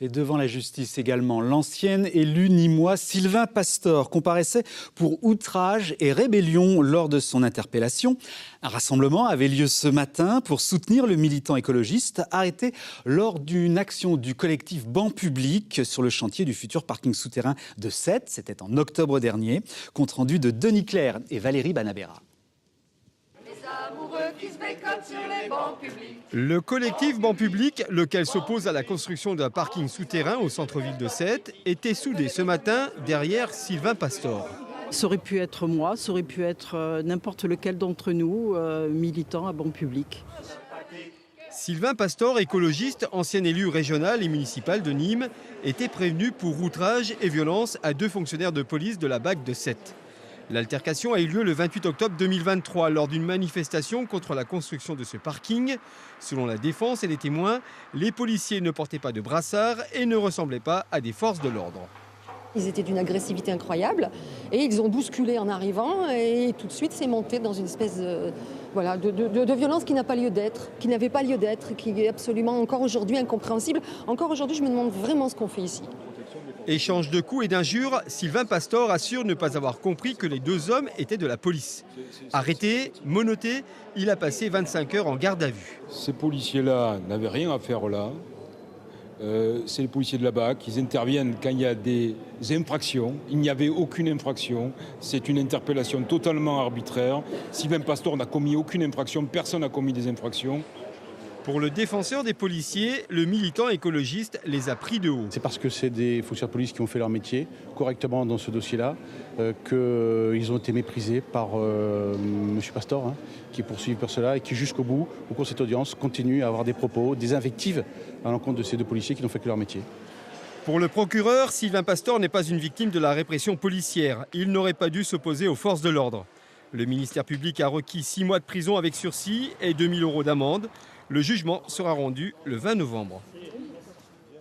Et devant la justice également, l'ancienne élue nîmois Sylvain Pastor comparaissait pour outrage et rébellion lors de son interpellation. Un rassemblement avait lieu ce matin pour soutenir le militant écologiste arrêté lors d'une action du collectif Banc Public sur le chantier du futur parking souterrain de Sète. C'était en octobre dernier. Compte rendu de Denis Claire et Valérie Banabera. Le collectif Banc Public, lequel s'oppose à la construction d'un parking souterrain au centre-ville de Sète, était soudé ce matin derrière Sylvain Pastor. Ça aurait pu être moi, ça aurait pu être n'importe lequel d'entre nous, militant à Banc Public. Sylvain Pastor, écologiste, ancien élu régional et municipal de Nîmes, était prévenu pour outrage et violence à 2 fonctionnaires de police de la BAC de Sète. L'altercation a eu lieu le 28 octobre 2023 lors d'une manifestation contre la construction de ce parking. Selon la défense et les témoins, les policiers ne portaient pas de brassard et ne ressemblaient pas à des forces de l'ordre. Ils étaient d'une agressivité incroyable et ils ont bousculé en arrivant et tout de suite c'est monté dans une espèce de violence qui n'a pas lieu d'être, qui n'avait pas lieu d'être, qui est absolument encore aujourd'hui incompréhensible. Encore aujourd'hui, je me demande vraiment ce qu'on fait ici. Échange de coups et d'injures, Sylvain Pastor assure ne pas avoir compris que les 2 hommes étaient de la police. Arrêté, menotté, il a passé 25 heures en garde à vue. Ces policiers-là n'avaient rien à faire là. C'est les policiers de la BAC, ils interviennent quand il y a des infractions. Il n'y avait aucune infraction, c'est une interpellation totalement arbitraire. Sylvain Pastor n'a commis aucune infraction, personne n'a commis des infractions. Pour le défenseur des policiers, le militant écologiste les a pris de haut. C'est parce que c'est des fonctionnaires de police qui ont fait leur métier correctement dans ce dossier-là qu'ils ont été méprisés par M. Pastor, qui est poursuivi pour cela et qui jusqu'au bout, au cours de cette audience, continue à avoir des propos, des invectives à l'encontre de ces 2 policiers qui n'ont fait que leur métier. Pour le procureur, Sylvain Pastor n'est pas une victime de la répression policière. Il n'aurait pas dû s'opposer aux forces de l'ordre. Le ministère public a requis 6 mois de prison avec sursis et 2 000 € d'amende. Le jugement sera rendu le 20 novembre.